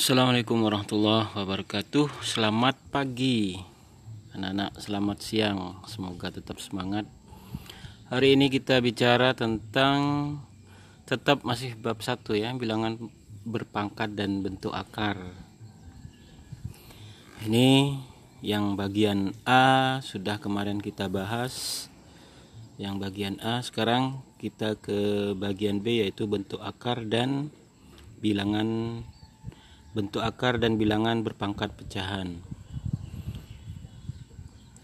Assalamualaikum warahmatullahi wabarakatuh. Selamat pagi anak-anak, selamat siang. Semoga tetap semangat. Hari ini kita bicara tentang tetap masih bab 1 ya, bilangan berpangkat dan bentuk akar. Ini yang bagian A sudah kemarin kita bahas. Yang bagian A, sekarang kita ke bagian B, yaitu bentuk akar dan bilangan berpangkat pecahan.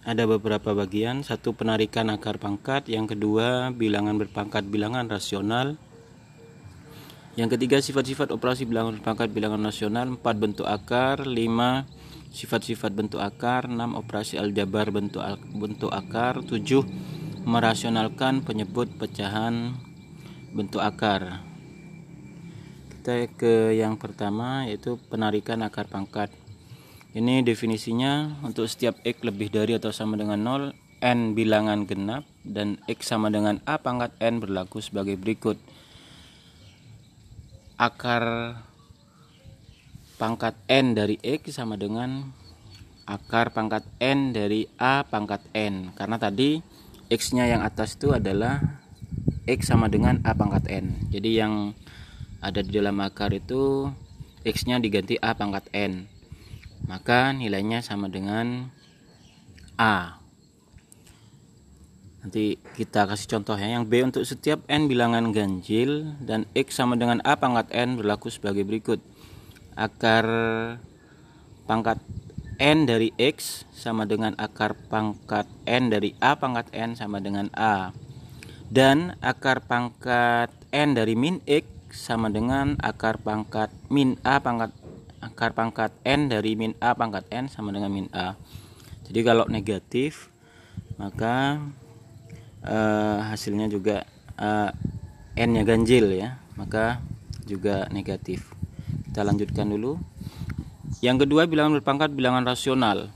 Ada beberapa bagian. Satu, penarikan akar pangkat. Yang kedua, bilangan berpangkat bilangan rasional. Yang ketiga, sifat-sifat operasi bilangan berpangkat bilangan rasional. 4, bentuk akar. 5, sifat-sifat bentuk akar. 6, operasi aljabar bentuk akar. 7, merasionalkan penyebut pecahan bentuk akar. Kita ke yang pertama, yaitu penarikan akar pangkat. Ini definisinya: untuk setiap X lebih dari atau sama dengan 0, N bilangan genap, dan X sama dengan A pangkat N berlaku sebagai berikut. Akar pangkat N dari X sama dengan akar pangkat N dari A pangkat N. Karena tadi X-nya yang atas itu adalah X sama dengan A pangkat N. Jadi yang ada di dalam akar itu X-nya diganti A pangkat N, maka nilainya sama dengan A. Nanti kita kasih contoh ya. Yang B, untuk setiap N bilangan ganjil dan X sama dengan A pangkat N berlaku sebagai berikut. Akar pangkat N dari X sama dengan akar pangkat N dari A pangkat N sama dengan A, dan akar pangkat N dari min X sama dengan akar pangkat min A pangkat N dari min A pangkat N sama dengan min A. Jadi kalau negatif, maka hasilnya juga N-nya ganjil ya, maka juga negatif. Kita lanjutkan dulu. Yang kedua, bilangan berpangkat bilangan rasional.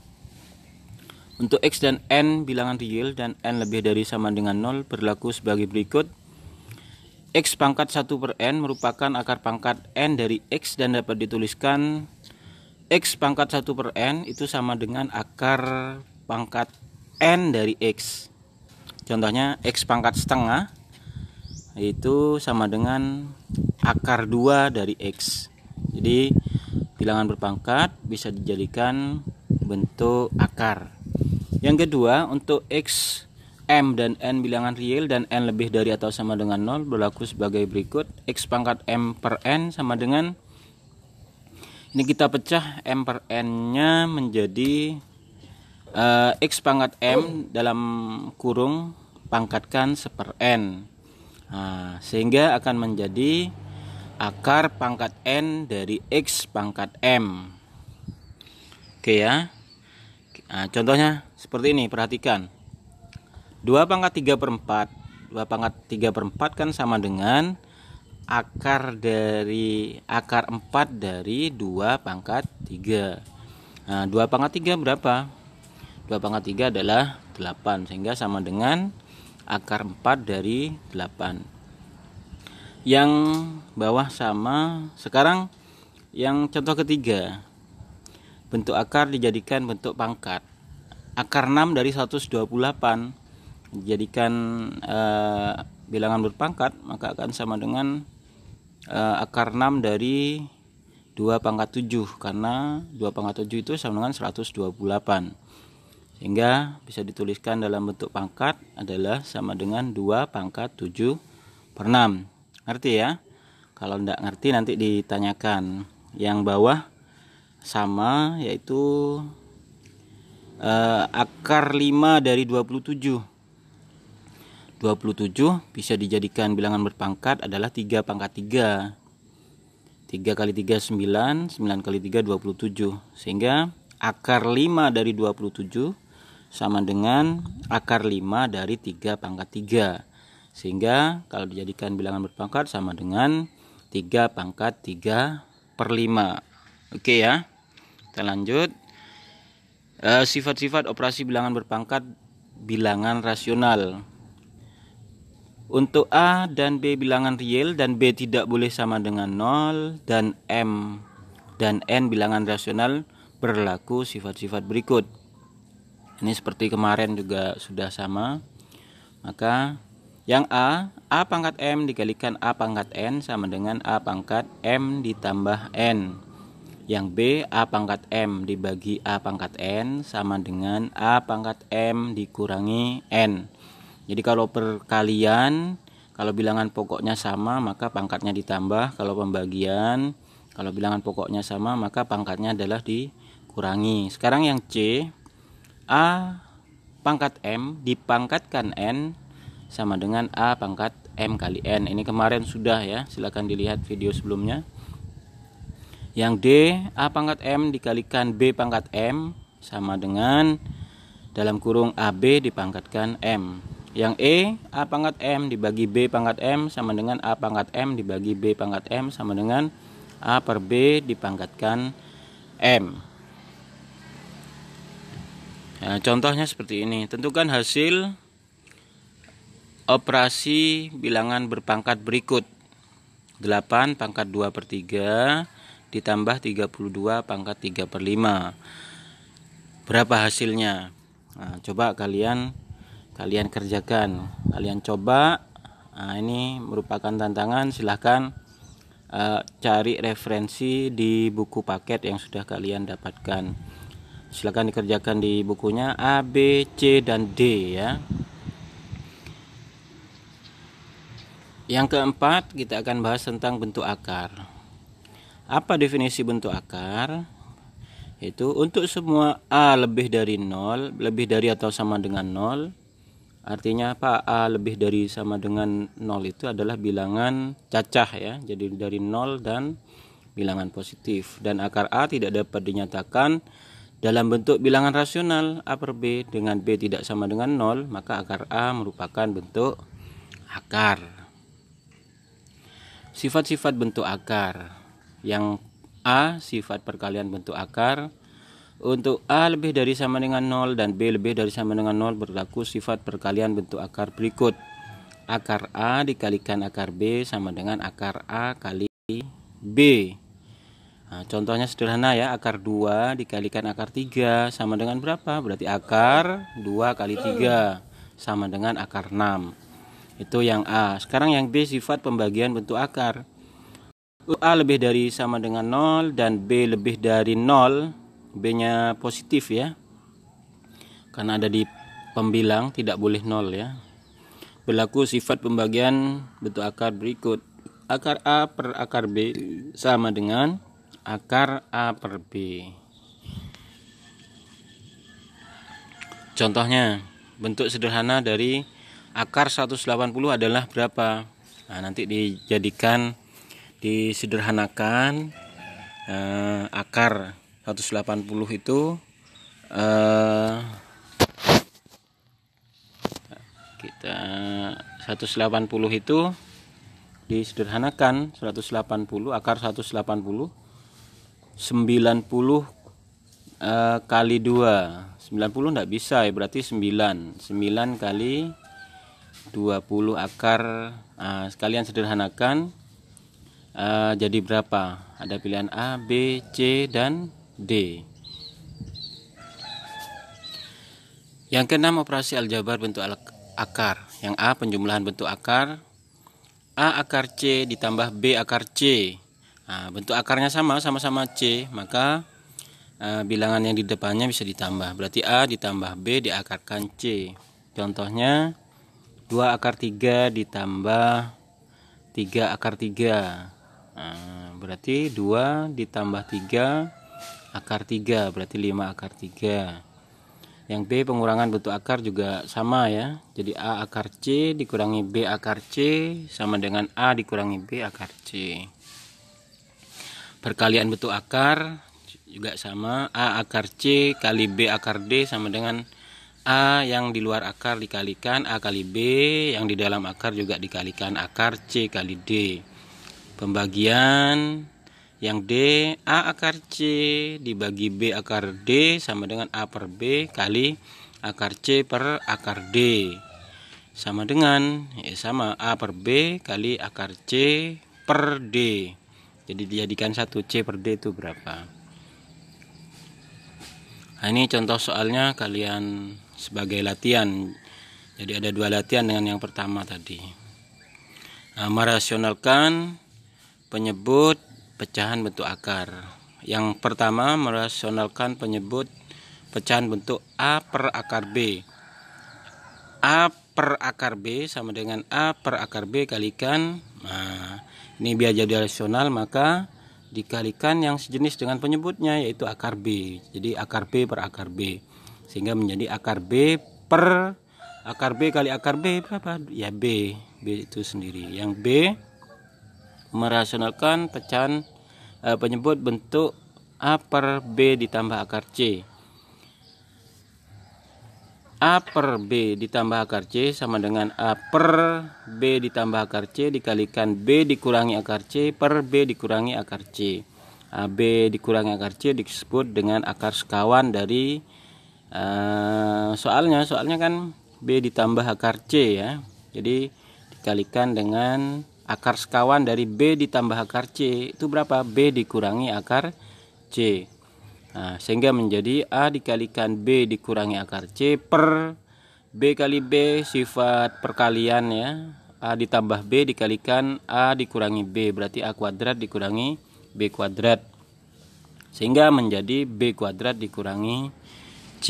Untuk X dan N bilangan real dan N lebih dari sama dengan 0 berlaku sebagai berikut. X pangkat 1 per N merupakan akar pangkat N dari X dan dapat dituliskan X pangkat 1 per N itu sama dengan akar pangkat N dari X. Contohnya X pangkat setengah itu sama dengan akar 2 dari X. Jadi bilangan berpangkat bisa dijadikan bentuk akar. Yang kedua, untuk X, M dan N bilangan real dan N lebih dari atau sama dengan 0 berlaku sebagai berikut. X pangkat M per N sama dengan, ini kita pecah M per N nya menjadi X pangkat M dalam kurung pangkatkan seper N. Sehingga akan menjadi akar pangkat N dari X pangkat M. Oke ya. Contohnya seperti ini, perhatikan. 2 pangkat 3 per 4. 2 pangkat 3 per 4 kan sama dengan akar 4 dari 2 pangkat 3. 2 pangkat 3 berapa? 2 pangkat 3 adalah 8, sehingga sama dengan akar 4 dari 8. Yang bawah sama. Sekarang yang contoh ketiga, bentuk akar dijadikan bentuk pangkat. Akar 6 dari 128 dijadikan bilangan berpangkat, maka akan sama dengan akar 6 dari 2 pangkat 7, karena 2 pangkat 7 itu sama dengan 128, sehingga bisa dituliskan dalam bentuk pangkat adalah sama dengan 2 pangkat 7 per 6. Ngerti ya? Kalau tidak ngerti nanti ditanyakan. Yang bawah sama, yaitu akar 5 dari 27. 27 bisa dijadikan bilangan berpangkat adalah 3 pangkat 3. 3 kali 3 9, 9 kali 3 27. Sehingga akar 5 dari 27 sama dengan akar 5 dari 3 pangkat 3. Sehingga kalau dijadikan bilangan berpangkat sama dengan 3 pangkat 3 per 5. Oke ya. Kita lanjut. Sifat-sifat operasi bilangan berpangkat bilangan rasional. Untuk A dan B bilangan real dan B tidak boleh sama dengan 0 dan M dan n bilangan rasional berlaku sifat-sifat berikut. Ini seperti kemarin juga sudah sama. Maka yang A pangkat M dikalikan A pangkat N sama dengan A pangkat M ditambah N. Yang B, A pangkat M dibagi A pangkat N sama dengan A pangkat M dikurangi N. Jadi kalau perkalian, kalau bilangan pokoknya sama maka pangkatnya ditambah. Kalau pembagian, kalau bilangan pokoknya sama maka pangkatnya adalah dikurangi. Sekarang yang C, A pangkat M dipangkatkan N sama dengan A pangkat M kali N. Ini kemarin sudah ya, silakan dilihat video sebelumnya. Yang D, A pangkat M dikalikan B pangkat M sama dengan dalam kurung AB dipangkatkan M. Yang E, A pangkat M dibagi B pangkat M sama dengan A pangkat M dibagi B pangkat M sama dengan A per B dipangkatkan M. Nah, contohnya seperti ini. Tentukan hasil operasi bilangan berpangkat berikut. 8 pangkat 2 per 3 ditambah 32 pangkat 3 per 5. Berapa hasilnya? Nah, coba kalian kerjakan. Kalian coba. Nah, ini merupakan tantangan. Silahkan cari referensi di buku paket yang sudah kalian dapatkan. Silakan dikerjakan di bukunya A, B, C, dan D ya. Yang keempat, kita akan bahas tentang bentuk akar. Apa definisi bentuk akar? Itu untuk semua A lebih dari 0, lebih dari atau sama dengan 0. Artinya apa? A lebih dari sama dengan 0 itu adalah bilangan cacah ya. Jadi dari 0 dan bilangan positif. Dan akar A tidak dapat dinyatakan dalam bentuk bilangan rasional A per B dengan B tidak sama dengan 0, maka akar A merupakan bentuk akar. Sifat-sifat bentuk akar. Yang A, sifat perkalian bentuk akar. Untuk A lebih dari sama dengan 0 dan B lebih dari sama dengan 0 berlaku sifat perkalian bentuk akar berikut. Akar A dikalikan akar B sama dengan akar A kali B. Nah, contohnya sederhana ya, akar 2 dikalikan akar 3 sama dengan berapa? Berarti akar 2 kali 3 sama dengan akar 6. Itu yang A. Sekarang yang B, sifat pembagian bentuk akar. A lebih dari sama dengan 0 dan B lebih dari 0, B-nya positif ya. Karena ada di pembilang, tidak boleh 0 ya. Berlaku sifat pembagian bentuk akar berikut. Akar A per akar B sama dengan akar A per B. Contohnya, bentuk sederhana dari akar 180 adalah berapa? Nah, nanti disederhanakan akar 180 itu kita 180 itu disederhanakan. 180 akar 180 90 kali 2. 90 enggak bisa ya, berarti 9 kali 20 akar. Sekalian sederhanakan, jadi berapa? Ada pilihan A, B, C, dan D. Yang keenam, operasi aljabar bentuk akar. Yang A, penjumlahan bentuk akar. A akar C ditambah B akar C. Bentuk akarnya sama-sama C, maka bilangan yang di depannya bisa ditambah. Berarti A ditambah B diakarkan C. Contohnya 2 akar 3 ditambah 3 akar 3. Berarti 2 ditambah 3 akar 3, berarti 5 akar 3. Yang B, pengurangan bentuk akar juga sama ya. Jadi A akar C dikurangi B akar C sama dengan A dikurangi B akar C. Perkalian bentuk akar juga sama. A akar C kali B akar D sama dengan A yang di luar akar dikalikan A kali B, yang di dalam akar juga dikalikan akar C kali D. Pembagian yang D, A akar C dibagi B akar D sama dengan A per B kali akar C per akar D. Sama dengan A per B kali akar C per D. jadi dijadikan 1, C per D itu berapa. Nah, ini contoh soalnya kalian sebagai latihan. Jadi ada 2 latihan dengan yang pertama tadi. Nah, merasionalkan penyebut pecahan bentuk akar. Yang pertama, merasionalkan penyebut pecahan bentuk A per akar B. A per akar B sama dengan A per akar B kalikan, nah ini biar jadi rasional maka dikalikan yang sejenis dengan penyebutnya, yaitu akar B. Jadi akar B per akar B, sehingga menjadi akar B per akar B kali akar B berapa? Ya B itu sendiri. Yang B merasionalkan pecahan penyebut bentuk A per B ditambah akar C. A per B ditambah akar C sama dengan A per B ditambah akar C dikalikan B dikurangi akar C per B dikurangi akar C. B dikurangi akar C disebut dengan akar sekawan dari soalnya kan B ditambah akar C ya. Jadi dikalikan dengan akar sekawan dari B ditambah akar C itu berapa? B dikurangi akar C. Nah, sehingga menjadi A dikalikan B dikurangi akar C per B kali B, sifat perkalian ya. A ditambah B dikalikan A dikurangi B, berarti A kuadrat dikurangi B kuadrat, sehingga menjadi B kuadrat dikurangi C.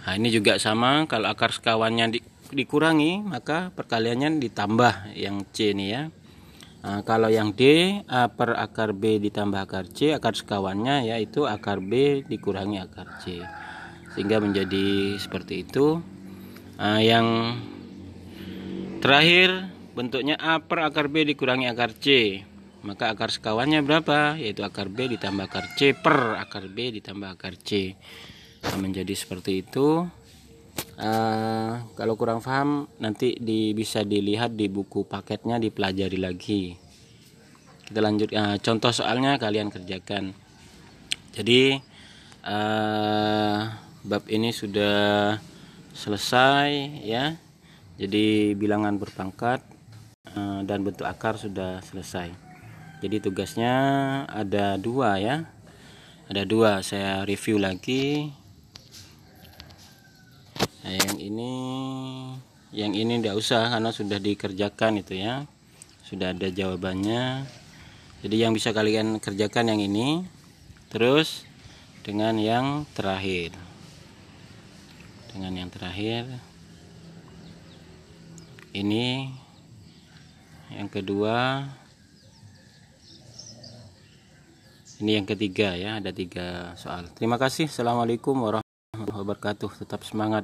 Nah, ini juga sama, kalau akar sekawannya dikurangi maka perkaliannya ditambah yang C nih ya. Nah, kalau yang D, A per akar B ditambah akar C, akar sekawannya yaitu akar B dikurangi akar C, sehingga menjadi seperti itu. Nah, yang terakhir bentuknya A per akar B dikurangi akar C, maka akar sekawannya berapa? Yaitu akar B ditambah akar C per akar B ditambah akar C. Nah, menjadi seperti itu. Kalau kurang paham nanti bisa dilihat di buku paketnya, dipelajari lagi. Kita lanjut, contoh soalnya kalian kerjakan. Jadi bab ini sudah selesai ya. Jadi bilangan berpangkat dan bentuk akar sudah selesai. Jadi tugasnya ada 2 ya, ada 2. Saya review lagi. Nah, yang ini tidak usah karena sudah dikerjakan itu ya, sudah ada jawabannya. Jadi yang bisa kalian kerjakan yang ini, terus dengan yang terakhir, ini yang kedua, ini yang ketiga ya, ada 3 soal. Terima kasih. Assalamualaikum warahmatullahi wabarakatuh. Tetap semangat.